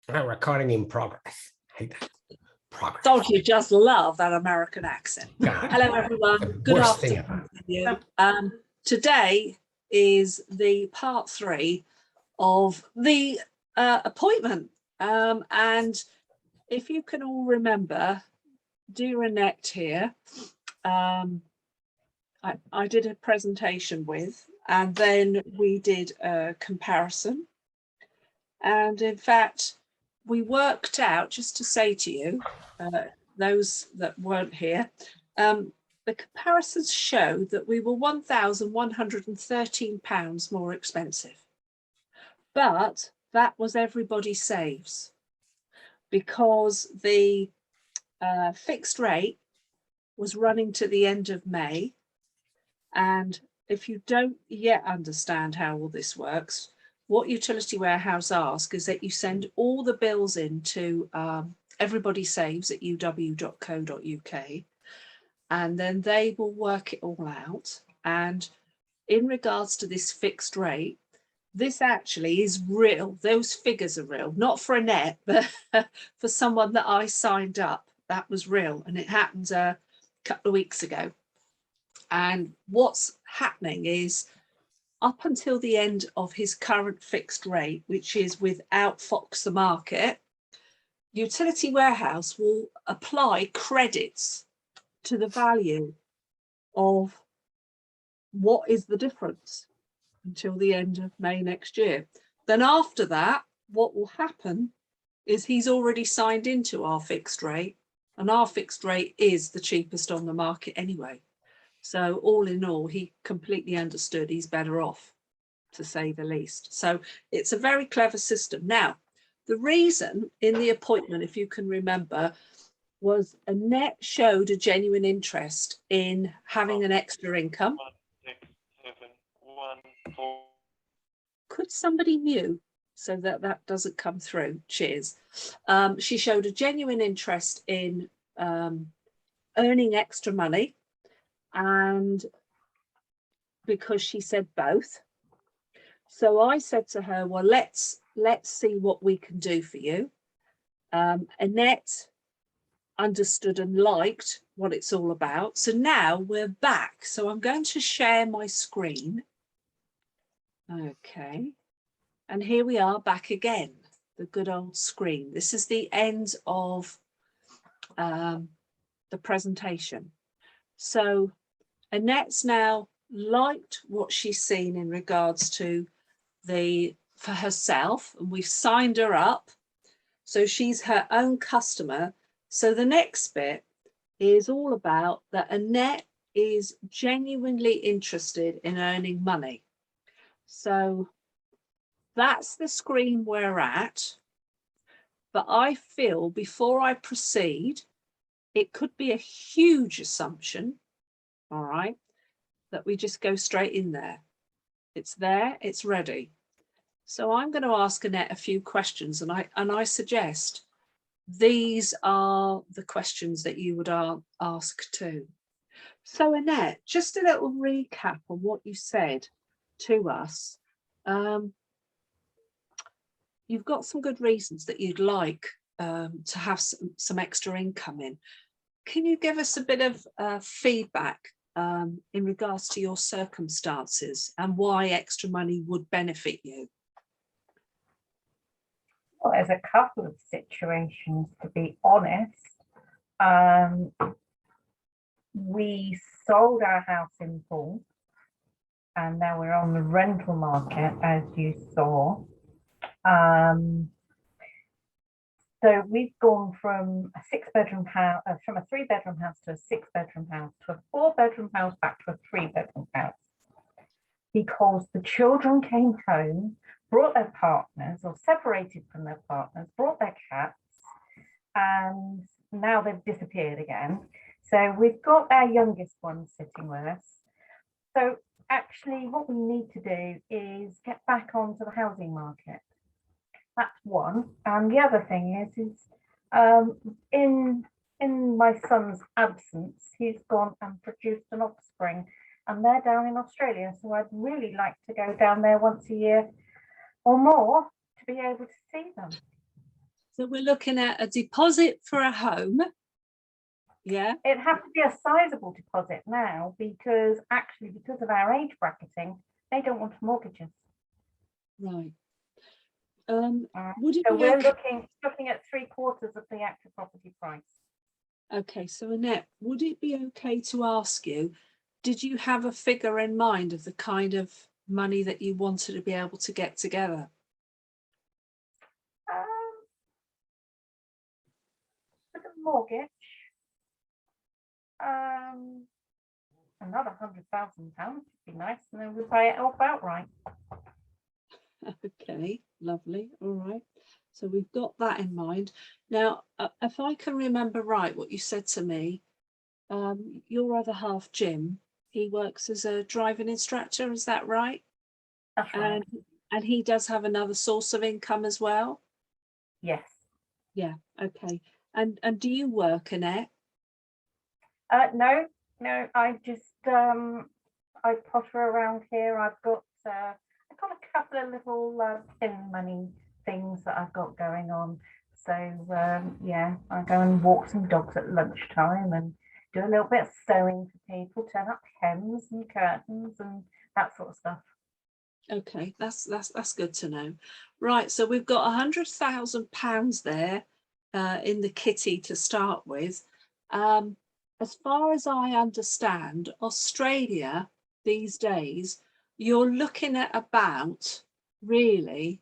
Recording in progress. I hate that. Progress. Don't you just love that American accent? God, Hello, everyone. Good afternoon to you. Today is the part 3 of the appointment. And if you can all remember, dear Annette here, I did a presentation with, and then we did a comparison. And in fact, we worked out, just to say to you, those that weren't here, the comparisons showed that we were £1,113 more expensive. But that was everybody saves, because the fixed rate was running to the end of May. And if you don't yet understand how all this works, what Utility Warehouse asks is that you send all the bills into everybodysaves@uw.co.uk, and then they will work it all out. And in regards to this fixed rate, this actually is real. Those figures are real, not for Annette, but for someone that I signed up. That was real, and it happened a couple of weeks ago. And what's happening is, up until the end of his current fixed rate, which is without Fox the Market, Utility Warehouse will apply credits to the value of what is the difference until the end of May next year. Then after that, what will happen is he's already signed into our fixed rate, and our fixed rate is the cheapest on the market anyway. So all in all, he completely understood he's better off, to say the least. So it's a very clever system. Now, the reason in the appointment, if you can remember, was Annette showed a genuine interest in having an extra income. 1, 6, 7, 1, 4. Could somebody mute so that that doesn't come through? Cheers. She showed a genuine interest in earning extra money, and because she said both. So I said to her, well, let's see what we can do for you. Annette understood and liked what it's all about. So now we're back. So I'm going to share my screen. Okay. And here we are back again, the good old screen. This is the end of the presentation. So Annette's now liked what she's seen in regards to for herself, and we've signed her up. So she's her own customer. So the next bit is all about that Annette is genuinely interested in earning money. So that's the screen we're at. But I feel before I proceed, it could be a huge assumption, all right, that we just go straight in there. It's there, it's ready. So I'm going to ask Annette a few questions, and I suggest these are the questions that you would ask too. So Annette, just a little recap on what you said to us. You've got some good reasons that you'd like to have some extra income in. Can you give us a bit of feedback in regards to your circumstances and why extra money would benefit you? Well, there's a couple of situations, to be honest. We sold our house in full, and now we're on the rental market, as you saw. So we've gone from a 6-bedroom house, from a 3-bedroom house to a 6-bedroom house to a 4-bedroom house back to a 3-bedroom house, because the children came home, brought their partners or separated from their partners, brought their cats, and now they've disappeared again. So we've got our youngest one sitting with us. So actually what we need to do is get back onto the housing market. That's one. And the other thing is in my son's absence, he's gone and produced an offspring, and they're down in Australia. So I'd really like to go down there once a year or more to be able to see them. So we're looking at a deposit for a home. Yeah. It has to be a sizable deposit now because actually, because of our age bracketing, they don't want to mortgage us. Right. Uh, Would it So be we're okay? looking at 3/4 of the actual property price. Okay, so Annette, would it be okay to ask you, did you have a figure in mind of the kind of money that you wanted to be able to get together? With a mortgage, another £100,000 would be nice, and then we buy it off outright. Okay, lovely. All right. So we've got that in mind. Now, if I can remember right, what you said to me, your other half, Jim, he works as a driving instructor, is that right? That's right. And he does have another source of income as well? Yes. Yeah, okay. And do you work, Annette? No, I just I potter around here. I've got a couple of little pin money things that I've got going on. So yeah, I go and walk some dogs at lunchtime and do a little bit of sewing for people, turn up hems and curtains and that sort of stuff. Okay, that's good to know. Right, so we've got £100,000 there in the kitty to start with. As far as I understand, Australia these days, you're looking at about, really,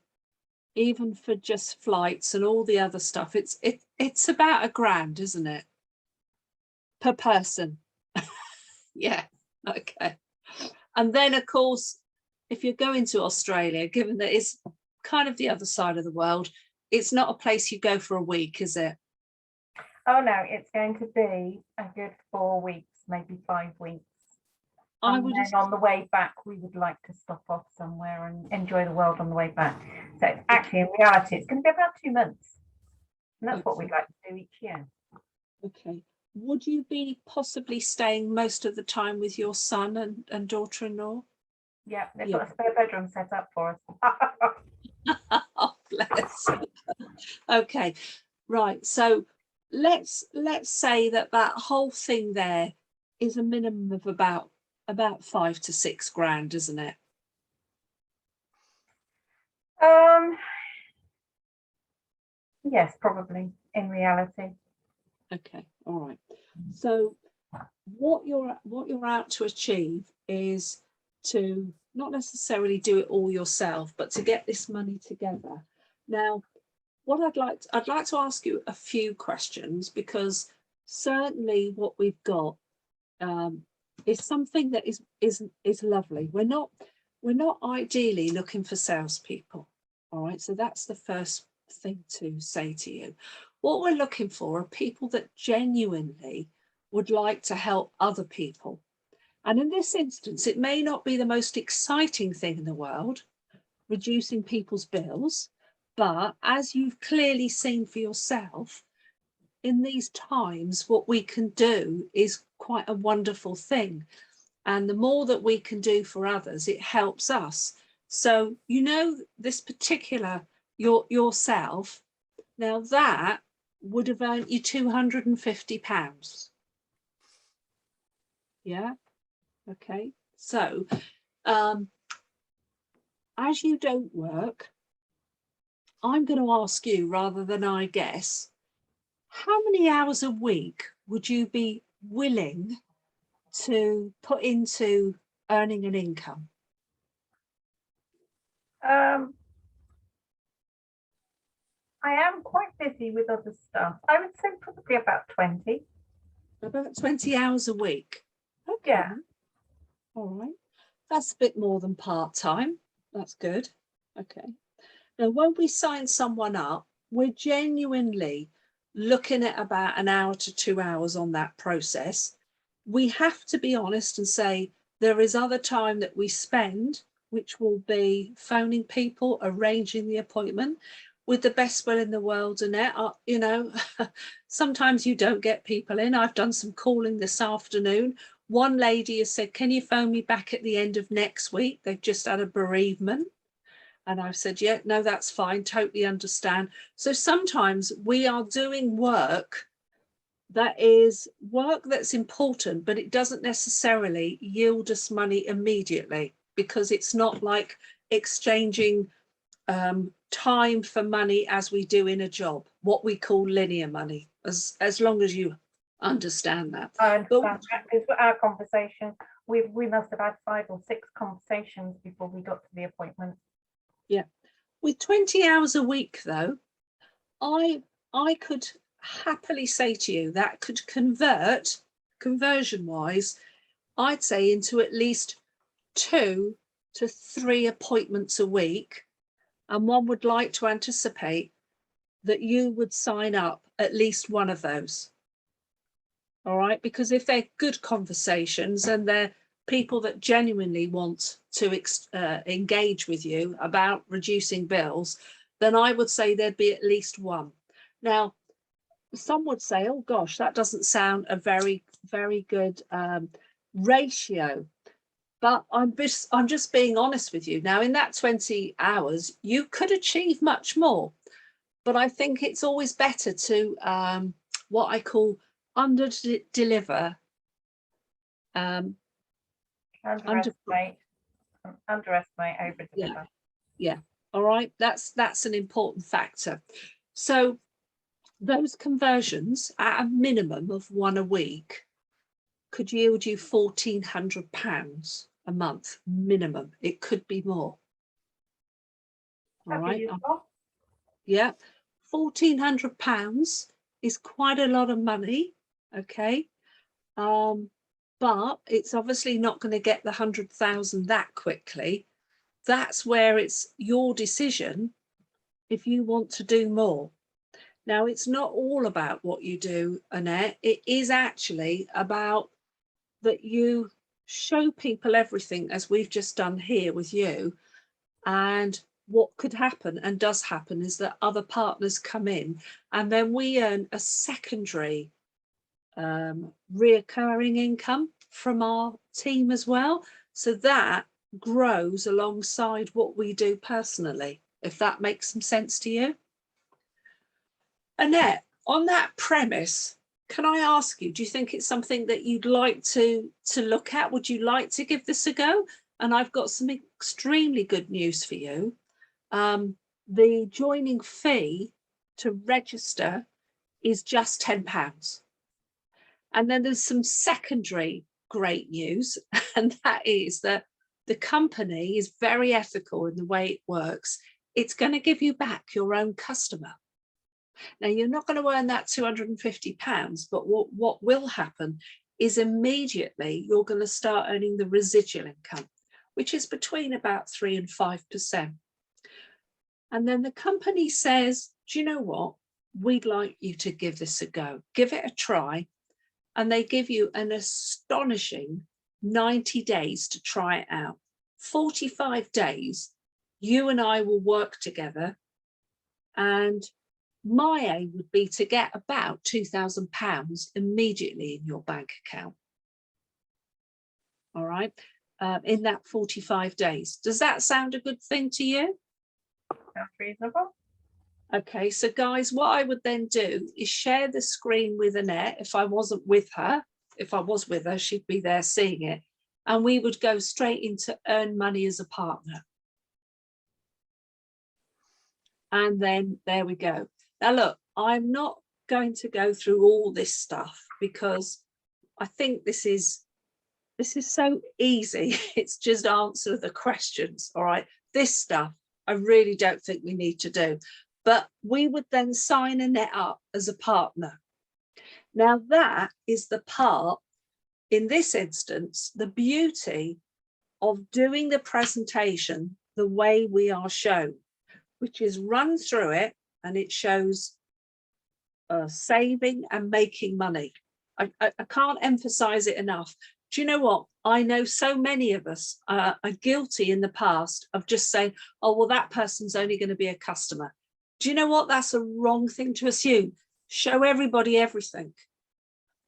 even for just flights and all the other stuff, it's about £1,000, isn't it? Per person. Yeah, okay. And then, of course, if you're going to Australia, given that it's kind of the other side of the world, it's not a place you go for a week, is it? Oh no, it's going to be a good 4 weeks, maybe 5 weeks. I And would then on the way back, we would like to stop off somewhere and enjoy the world on the way back. So it's actually, in reality, it's going to be about 2 months. And that's what we'd like to do each year. Okay. Would you be possibly staying most of the time with your son and daughter-in-law? Yeah, they've Yeah. got a spare bedroom set up for us. Oh, bless. Okay, right. So let's say that whole thing there is a minimum of about 5 to 6 grand, isn't it? Yes, probably in reality. Okay, all right. So what you're out to achieve is to not necessarily do it all yourself, but to get this money together. Now, what I'd like to ask you a few questions, because certainly what we've got is something that is lovely. We're not ideally looking for salespeople. All right, so that's the first thing to say to you. What we're looking for are people that genuinely would like to help other people. And in this instance, it may not be the most exciting thing in the world, reducing people's bills, but as you've clearly seen for yourself, in these times, what we can do is quite a wonderful thing. And the more that we can do for others, it helps us. So, you know, this particular yourself, now that would have earned you £250. Yeah. Okay. So, as you don't work, I'm going to ask you, rather than I guess, how many hours a week would you be willing to put into earning an income? I am quite busy with other stuff. I would say probably about 20. About 20 hours a week. Okay. Yeah. All right. That's a bit more than part-time. That's good. Okay. Now, when we sign someone up, we're genuinely looking at about an hour to 2 hours on that process. We have to be honest and say there is other time that we spend, which will be phoning people, arranging the appointment. With the best will in the world, Annette, you know, sometimes you don't get people in. I've done some calling this afternoon. One lady has said, can you phone me back at the end of next week? They've just had a bereavement. And I've said, yeah, no, that's fine, totally understand. So sometimes we are doing work that is work that's important, but it doesn't necessarily yield us money immediately, because it's not like exchanging time for money as we do in a job, what we call linear money, as long as you understand that. I understand that, because our conversation, we must have had 5 or 6 conversations before we got to the appointment. Yeah. With 20 hours a week, though, I could happily say to you that could conversion wise, I'd say into at least 2 to 3 appointments a week. And one would like to anticipate that you would sign up at least one of those. All right, because if they're good conversations and they're people that genuinely want to engage with you about reducing bills, then I would say there'd be at least one. Now, some would say, oh gosh, that doesn't sound a very, very good ratio. But I'm just being honest with you. Now, in that 20 hours, you could achieve much more. But I think it's always better to what I call under-deliver. Underestimate, over-deliver. Yeah. All right. That's an important factor. So those conversions at a minimum of 1 a week could yield you £1,400 a month minimum. It could be more. All right. Yeah. £1,400 is quite a lot of money. Okay. But it's obviously not going to get the 100,000 that quickly. That's where it's your decision if you want to do more. Now, it's not all about what you do, Annette. It is actually about that you show people everything, as we've just done here with you. And what could happen and does happen is that other partners come in, and then we earn a secondary reoccurring income from our team as well. So that grows alongside what we do personally, if that makes some sense to you. Annette, on that premise, can I ask you, do you think it's something that you'd like to look at? Would you like to give this a go? And I've got some extremely good news for you. The joining fee to register is just £10. And then there's some secondary great news, and that is that the company is very ethical in the way it works. It's going to give you back your own customer. Now, you're not going to earn that £250, but what will happen is immediately you're going to start earning the residual income, which is between about 3 and 5%. And then the company says, do you know what? We'd like you to give this a go. Give it a try. And they give you an astonishing 90 days to try it out. 45 days, you and I will work together, and my aim would be to get about £2,000 immediately in your bank account. All right, in that 45 days. Does that sound a good thing to you? Sounds reasonable. Okay, so guys, what I would then do is share the screen with Annette. If I wasn't with her, if I was with her, she'd be there seeing it. And we would go straight into earn money as a partner. And then there we go. Now, look, I'm not going to go through all this stuff because I think this is so easy. It's just answer the questions. All right. This stuff, I really don't think we need to do. But we would then sign Annette up as a partner. Now, that is the part, in this instance, the beauty of doing the presentation the way we are shown, which is run through it and it shows saving and making money. I can't emphasize it enough. Do you know what? I know so many of us are guilty in the past of just saying, oh, well, that person's only going to be a customer. Do you know what? That's a wrong thing to assume. Show everybody everything.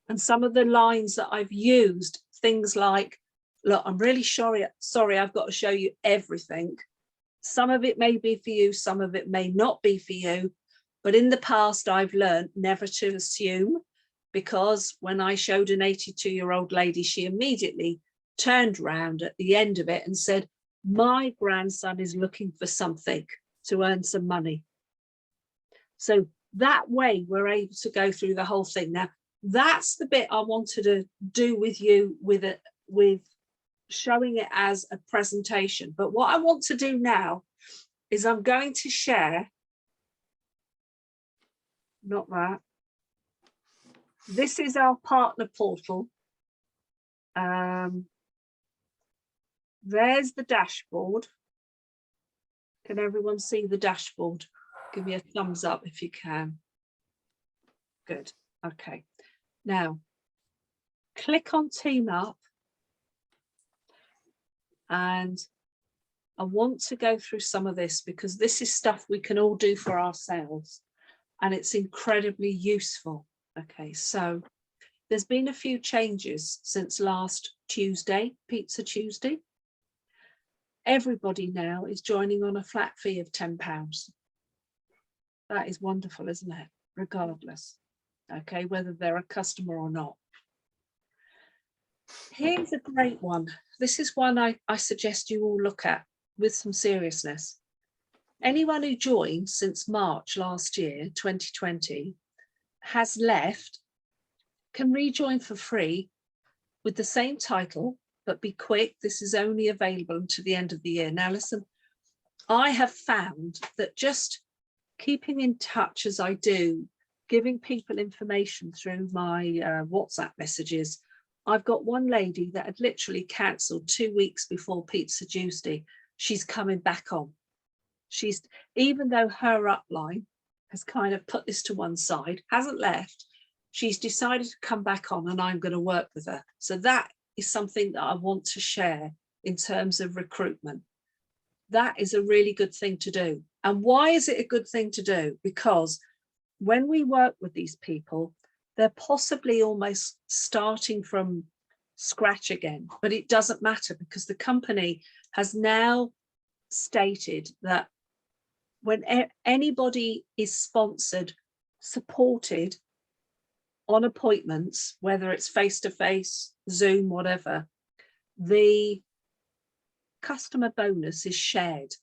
And some of the lines that I've used, things like, look, I'm really sorry, I've got to show you everything. Some of it may be for you, some of it may not be for you. But in the past, I've learned never to assume, because when I showed an 82-year-old lady, she immediately turned around at the end of it and said, my grandson is looking for something to earn some money. So that way we're able to go through the whole thing. Now, that's the bit I wanted to do with you with showing it as a presentation. But what I want to do now is I'm going to share, not that. This is our partner portal. There's the dashboard. Can everyone see the dashboard? Give me a thumbs up if you can. Good. Okay. Now, click on Team Up. And I want to go through some of this because this is stuff we can all do for ourselves. And it's incredibly useful. Okay, so there's been a few changes since last Tuesday, Pizza Tuesday. Everybody now is joining on a flat fee of £10. That is wonderful, isn't it? Regardless, okay, whether they're a customer or not. Here's a great one. This is one I suggest you all look at with some seriousness. Anyone who joined since March last year, 2020, has left, can rejoin for free with the same title, but be quick. This is only available until the end of the year. Now, listen, I have found that just keeping in touch as I do, giving people information through my WhatsApp messages. I've got one lady that had literally cancelled 2 weeks before Pizza Tuesday. She's coming back on. She's, even though her upline has kind of put this to one side, hasn't left, she's decided to come back on and I'm going to work with her. So that is something that I want to share in terms of recruitment. That is a really good thing to do. And why is it a good thing to do? Because when we work with these people, they're possibly almost starting from scratch again, but it doesn't matter because the company has now stated that when anybody is sponsored, supported on appointments, whether it's face-to-face, Zoom, whatever, the customer bonus is shared.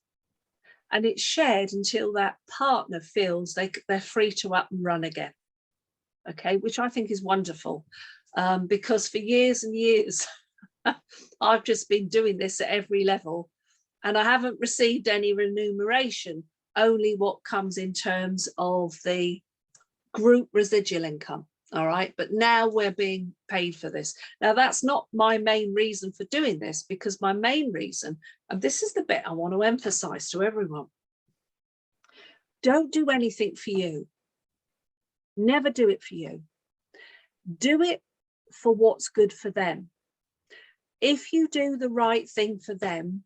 And it's shared until that partner feels they're free to up and run again. Okay, which I think is wonderful, because for years and years, I've just been doing this at every level and I haven't received any remuneration, only what comes in terms of the group residual income. All right, but now we're being paid for this. Now, that's not my main reason for doing this, because my main reason, and this is the bit I want to emphasize to everyone, don't do anything for you. Never do it for you. Do it for what's good for them. If you do the right thing for them,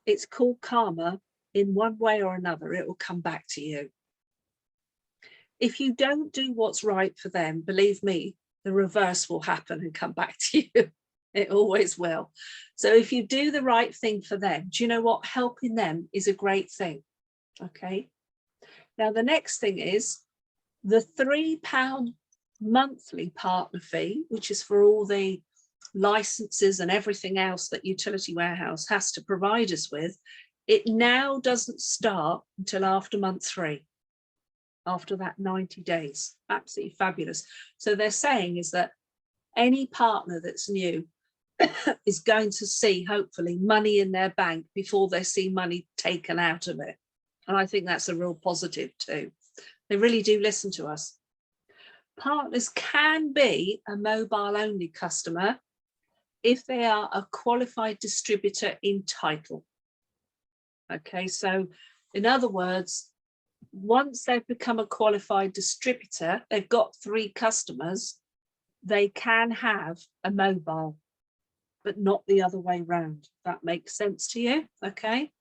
it's called karma. In one way or another, it will come back to you. If you don't do what's right for them, believe me, the reverse will happen and come back to you. It always will. So if you do the right thing for them, do you know what? Helping them is a great thing. Okay. Now, the next thing is the £3 monthly partner fee, which is for all the licenses and everything else that Utility Warehouse has to provide us with. It now doesn't start until after month 3. After that 90 days. Absolutely fabulous. So they're saying is that any partner that's new is going to see, hopefully, money in their bank before they see money taken out of it. And I think that's a real positive too. They really do listen to us. Partners can be a mobile only customer if they are a qualified distributor in title. Okay, so in other words, once they've become a qualified distributor, they've got 3 customers, they can have a mobile, but not the other way round. That makes sense to you, okay?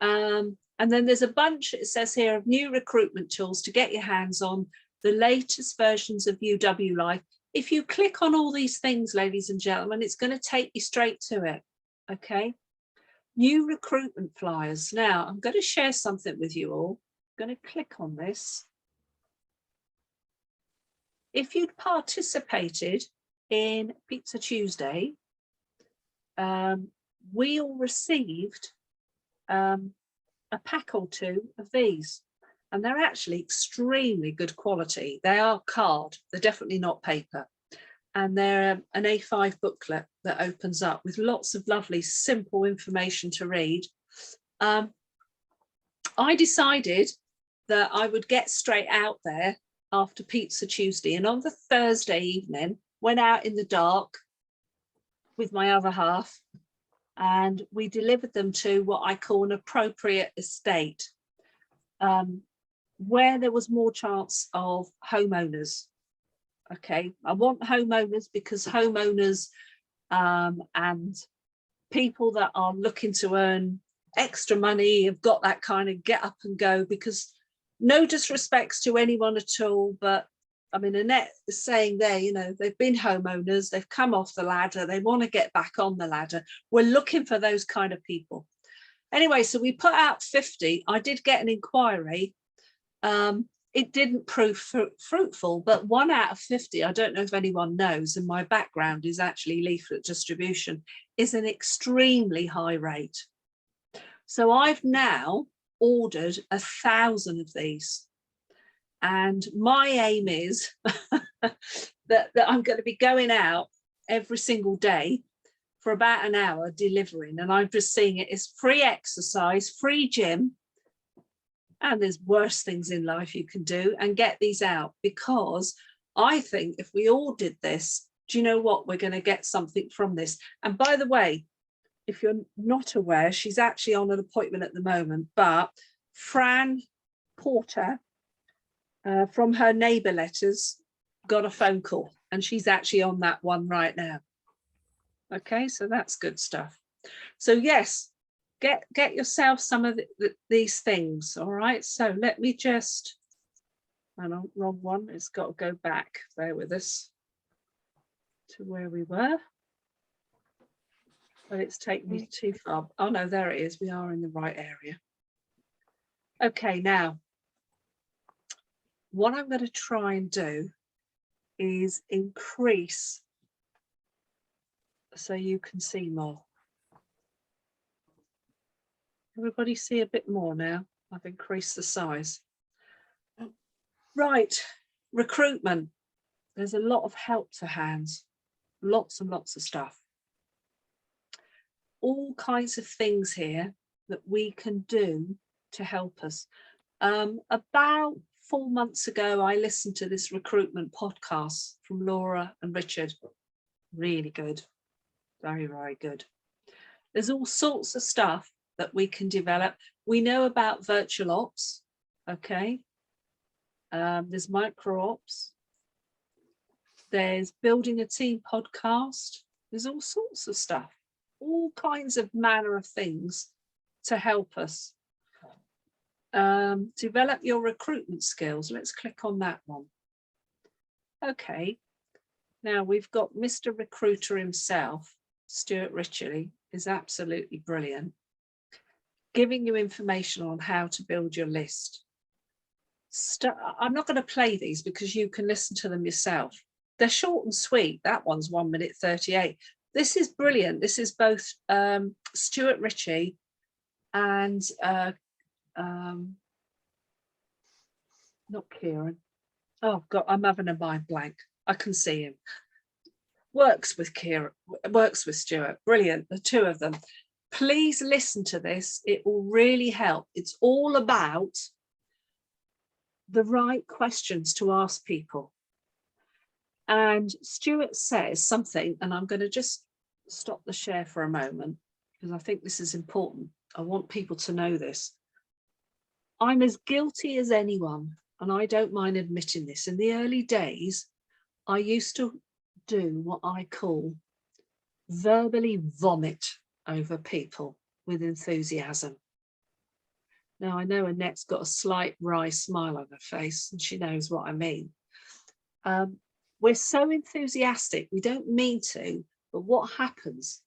And then there's a bunch, it says here, of new recruitment tools to get your hands on the latest versions of UW Life. If you click on all these things, ladies and gentlemen, it's going to take you straight to it, okay? New recruitment flyers. Now, I'm going to share something with you all. I'm going to click on this. If you'd participated in Pizza Tuesday, we all received a pack or two of these, and they're actually extremely good quality. They are card, they're definitely not paper, and they're an A5 booklet that opens up with lots of lovely, simple information to read. I decided that I would get straight out there after Pizza Tuesday, and on the Thursday evening, went out in the dark with my other half, and we delivered them to what I call an appropriate estate, where there was more chance of homeowners. Okay, I want homeowners because homeowners and people that are looking to earn extra money have got that kind of get up and go, because no disrespects to anyone at all, but I mean, Annette is saying there, you know, they've been homeowners, they've come off the ladder, they want to get back on the ladder. We're looking for those kind of people. Anyway, so we put out 50. I did get an inquiry. It didn't prove fruitful, but 1 out of 50, I don't know if anyone knows, and my background is actually leaflet distribution, is an extremely high rate. So I've now ordered 1,000 of these. And my aim is that I'm going to be going out every single day for about an hour delivering. And I'm just seeing it as free exercise, free gym. And there's worse things in life you can do, and get these out, because I think if we all did this, do you know what? We're going to get something from this. And by the way, if you're not aware, she's actually on an appointment at the moment, but Fran Porter, from her neighbour letters, got a phone call, and she's actually on that one right now. Okay, so that's good stuff. So yes, get yourself some of these things. All right, so let me just, hang on, wrong one, it's got to go back, bear with us, to where we were, but it's taken me too far. Oh no, there it is, we are in the right area. Okay, now what I'm going to try and do is increase so you can see more. Everybody see a bit more now? I've increased the size. Right, recruitment. There's a lot of help to hands, lots and lots of stuff. All kinds of things here that we can do to help us. About 4 months ago, I listened to this recruitment podcast from Laura and Richard. Really good. Very, very good. There's all sorts of stuff that we can develop. We know about virtual ops, okay? There's micro ops. There's building a team podcast. There's all sorts of stuff, all kinds of manner of things to help us. Develop your recruitment skills. Let's click on that one. Okay, now we've got Mr. Recruiter himself, Stuart Ritchie, is absolutely brilliant, giving you information on how to build your list. I'm not going to play these because you can listen to them yourself. They're short and sweet. That one's 1 minute 38. This is brilliant. This is both Stuart Ritchie and not Kieran. Oh God, I'm having a mind blank. I can see him. Works with Kieran, works with Stuart. Brilliant, the two of them. Please listen to this. It will really help. It's all about the right questions to ask people. And Stuart says something, and I'm going to just stop the share for a moment because I think this is important. I want people to know this. I'm as guilty as anyone, and I don't mind admitting this. In the early days, I used to do what I call verbally vomit over people with enthusiasm. Now, I know Annette's got a slight wry smile on her face, and she knows what I mean. We're so enthusiastic, we don't mean to, but what happens?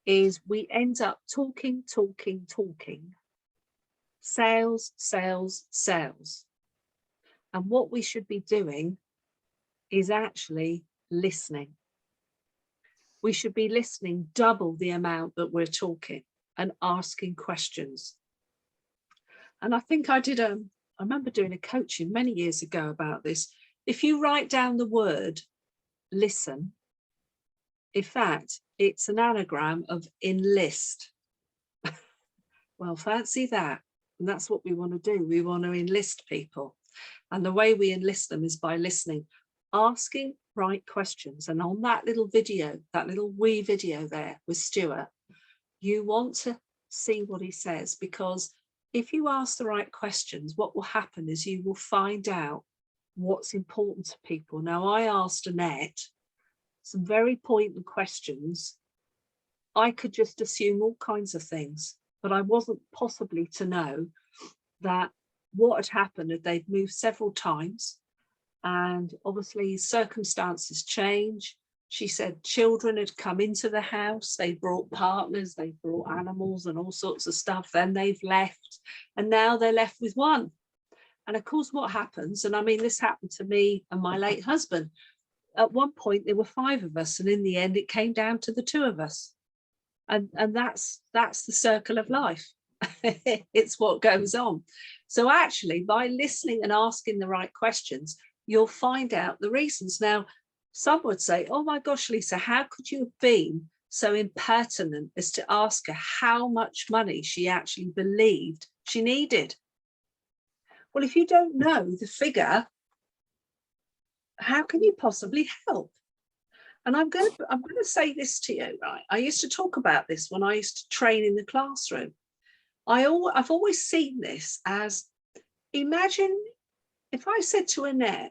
is we end up talking. Sales, sales, sales. And what we should be doing is actually listening. We should be listening double the amount that we're talking and asking questions. And I think I remember doing a coaching many years ago about this. If you write down the word listen, in fact, it's an anagram of enlist. Well, fancy that. And that's what we want to do. We want to enlist people. And the way we enlist them is by listening, asking right questions. And on that little video, that little wee video there with Stuart, you want to see what he says, because if you ask the right questions, what will happen is you will find out what's important to people. Now, I asked Annette some very poignant questions. I could just assume all kinds of things, but I wasn't possibly to know that what had happened is they'd moved several times, and obviously circumstances change. She said children had come into the house, they brought partners, they brought animals and all sorts of stuff, then they've left, and now they're left with one. And of course what happens, and I mean this happened to me and my late husband, at one point there were 5 of us, and in the end it came down to the 2 of us. And that's the circle of life. It's what goes on. So actually, by listening and asking the right questions, you'll find out the reasons. Now, some would say, oh my gosh, Lisa, how could you have been so impertinent as to ask her how much money she actually believed she needed? Well, if you don't know the figure, how can you possibly help? And I'm going to say this to you, right? I used to talk about this when I used to train in the classroom. I've always seen this as, imagine if I said to Annette,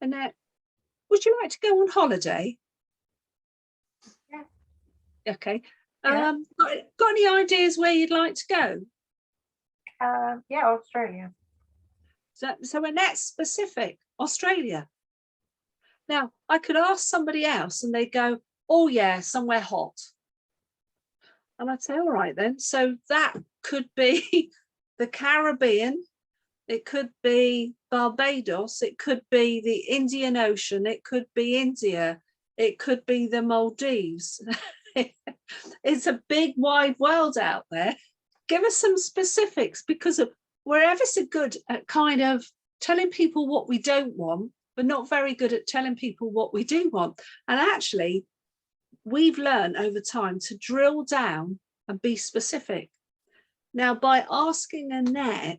would you like to go on holiday? Yeah. Okay. Yeah. Got any ideas where you'd like to go? Yeah, Australia. So Annette's specific, Australia. Now, I could ask somebody else and they'd go, oh yeah, somewhere hot. And I'd say, all right then. So that could be the Caribbean, it could be Barbados, it could be the Indian Ocean, it could be India, it could be the Maldives. It's a big wide world out there. Give us some specifics, because we're ever so good at kind of telling people what we don't want, but not very good at telling people what we do want. And actually, we've learned over time to drill down and be specific. Now, by asking Annette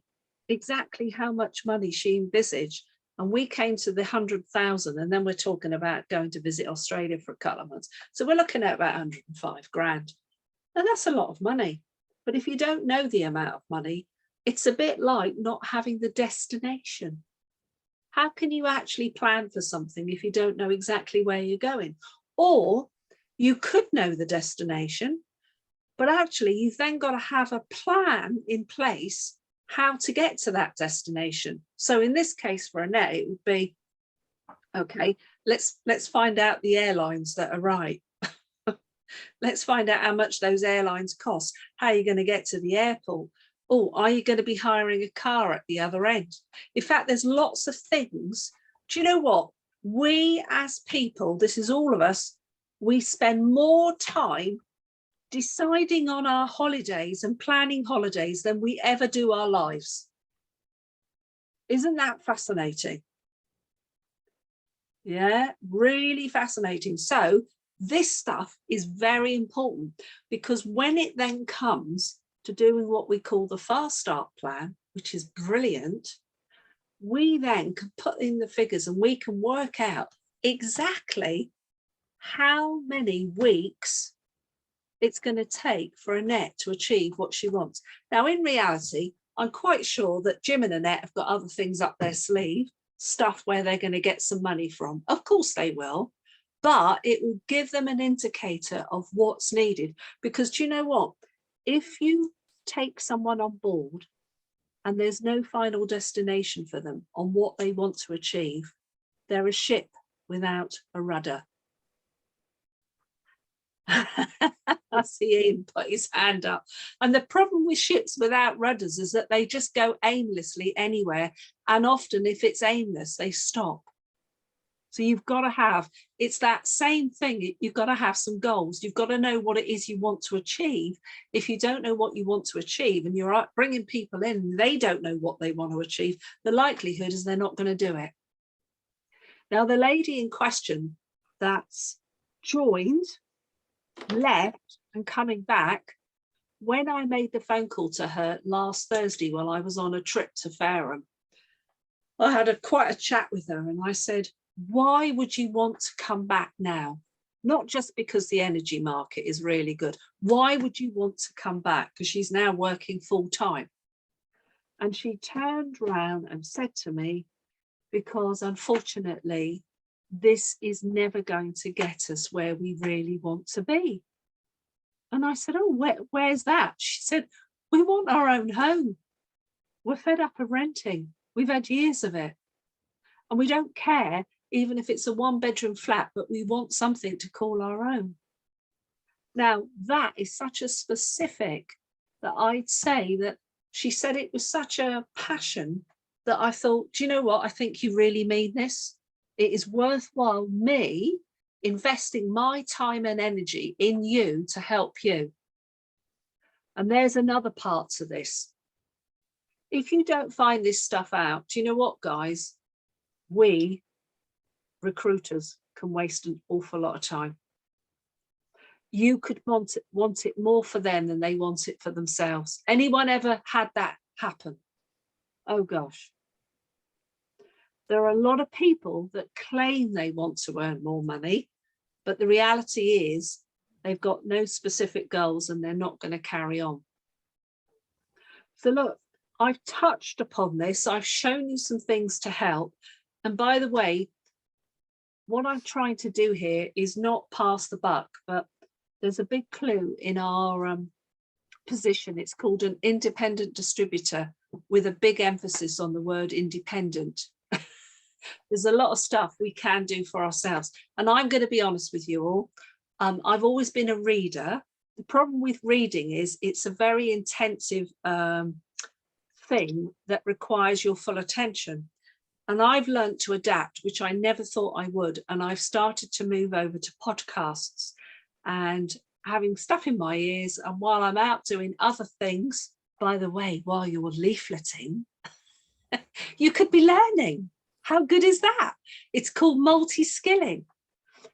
exactly how much money she envisaged, and we came to the 100,000, and then we're talking about going to visit Australia for a couple of months. So we're looking at about 105 grand. And that's a lot of money. But if you don't know the amount of money, it's a bit like not having the destination. How can you actually plan for something if you don't know exactly where you're going? Or you could know the destination, but actually you've then got to have a plan in place how to get to that destination. So in this case for Annette, it would be, okay, let's find out the airlines that are right. Let's find out how much those airlines cost. How are you going to get to the airport? Oh, are you going to be hiring a car at the other end? In fact, there's lots of things. Do you know what? We as people, this is all of us, we spend more time deciding on our holidays and planning holidays than we ever do our lives. Isn't that fascinating? Yeah, really fascinating. So this stuff is very important, because when it then comes to doing what we call the Fast Start plan, which is brilliant, we then can put in the figures and we can work out exactly how many weeks it's going to take for Annette to achieve what she wants. Now, in reality, I'm quite sure that Jim and Annette have got other things up their sleeve, stuff where they're going to get some money from. Of course they will, but it will give them an indicator of what's needed. Because do you know what? If you take someone on board and there's no final destination for them on what they want to achieve, they're a ship without a rudder. I see Ian put his hand up. And the problem with ships without rudders is that they just go aimlessly anywhere. And often if it's aimless, they stop. So you've got to have, it's that same thing. You've got to have some goals. You've got to know what it is you want to achieve. If you don't know what you want to achieve and you're bringing people in, they don't know what they want to achieve, the likelihood is they're not going to do it. Now, the lady in question that's joined, left and coming back, when I made the phone call to her last Thursday while I was on a trip to Fareham, I had quite a chat with her and I said, why would you want to come back now? Not just because the energy market is really good. Why would you want to come back? Because she's now working full time. And she turned around and said to me, because unfortunately, this is never going to get us where we really want to be. And I said, oh, where's that? She said, we want our own home. We're fed up of renting. We've had years of it. And we don't care, even if it's a 1-bedroom flat, but we want something to call our own. Now, that is such a specific that I'd say that she said it was such a passion that I thought, do you know what? I think you really mean this. It is worthwhile me investing my time and energy in you to help you. And there's another part to this. If you don't find this stuff out, do you know what, guys? We recruiters can waste an awful lot of time. You could want it more for them than they want it for themselves. Anyone ever had that happen? Oh gosh. There are a lot of people that claim they want to earn more money, but the reality is they've got no specific goals and they're not going to carry on. So look, I've touched upon this. I've shown you some things to help. And by the way, what I'm trying to do here is not pass the buck, but there's a big clue in our position. It's called an independent distributor with a big emphasis on the word independent. There's a lot of stuff we can do for ourselves. And I'm going to be honest with you all. I've always been a reader. The problem with reading is it's a very intensive thing that requires your full attention. And I've learned to adapt, which I never thought I would. And I've started to move over to podcasts and having stuff in my ears. And while I'm out doing other things, by the way, while you're leafleting, you could be learning. How good is that? It's called multi-skilling.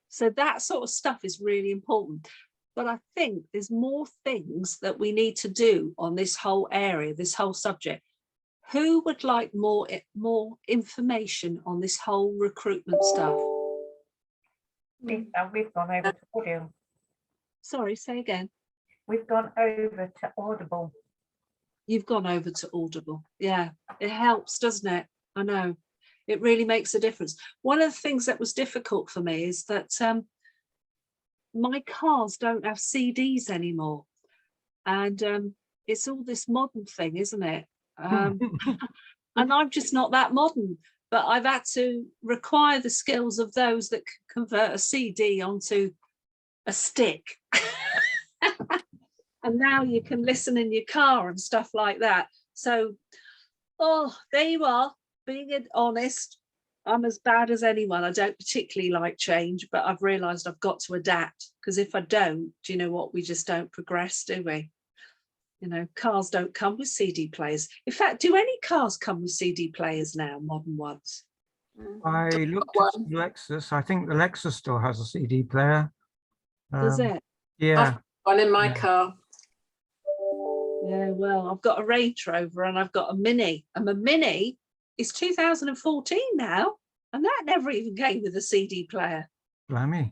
So that sort of stuff is really important. But I think there's more things that we need to do on this whole area, this whole subject. Who would like more information on this whole recruitment stuff? We've gone over to audio. Sorry, say again. We've gone over to Audible. You've gone over to Audible. Yeah, it helps, doesn't it? I know. It really makes a difference. One of the things that was difficult for me is that my cars don't have CDs anymore. And it's all this modern thing, isn't it? And I'm just not that modern, but I've had to require the skills of those that can convert a CD onto a stick. And now you can listen in your car and stuff like that. So, oh, there you are. Being honest, I'm as bad as anyone. I don't particularly like change, but I've realised I've got to adapt, because if I don't, do you know what? We just don't progress, do we? You know, cars don't come with CD players. In fact, do any cars come with CD players now, modern ones? I looked at some Lexus. I think the Lexus still has a CD player. Does it? Yeah. One in my car. Yeah, well, I've got a Range Rover and I've got a Mini. And the Mini is 2014 now, and that never even came with a CD player. Blimey.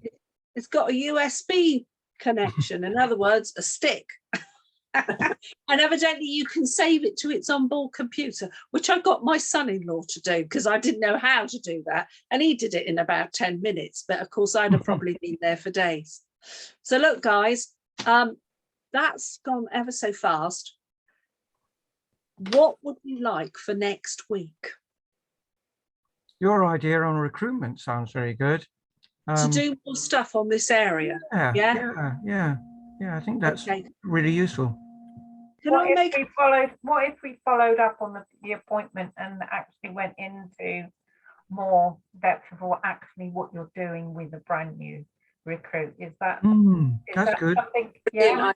It's got a USB connection. In other words, a stick. And evidently you can save it to its onboard computer, which I got my son-in-law to do because I didn't know how to do that. And he did it in about 10 minutes. But of course, I'd have probably been there for days. So look, guys, that's gone ever so fast. What would you like for next week? Your idea on recruitment sounds very good. to do more stuff on this area. Yeah, Yeah? I think that's Okay. really useful. Can What I if make we followed up on the appointment and actually went into more depth of what you're doing with a brand new recruit? Is that That's good. something? Yeah.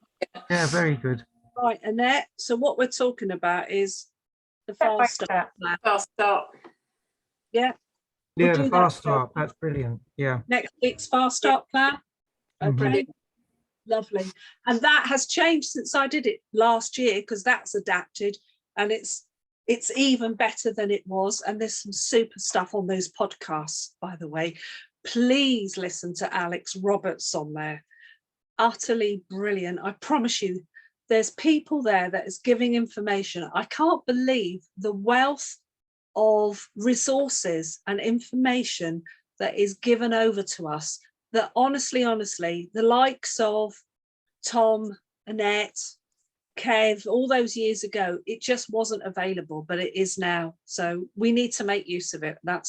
Yeah, very good. right, Annette? So what we're talking about is the Step by fast start step. plan. Fast start. Yeah. We'll Yeah, do the that fast start. That's brilliant. Yeah. next week's fast start plan. Okay. Brilliant. Lovely. And that has changed since I did it last year, because that's adapted and it's even better than it was. And there's some super stuff on those podcasts, by the way. Please listen to Alex Roberts on there. Utterly brilliant. I promise you, there's people there that is giving information. I can't believe the wealth of resources and information that is given over to us, that honestly, the likes of Tom, Annette, Kev, all those years ago, it just wasn't available, but it is now. So we need to make use of it. That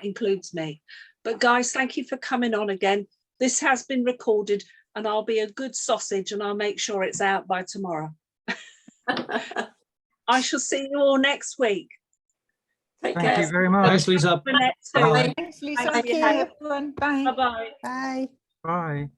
includes me. But guys, thank you for coming on again. This has been recorded and I'll be a good sausage and I'll make sure it's out by tomorrow. I shall see you all next week. Take Thank care. you very much. Thanks, Lisa. Annette too. Bye. Thanks, Lisa. Thank you. Okay, everyone. Bye. Bye-bye. Bye. Bye.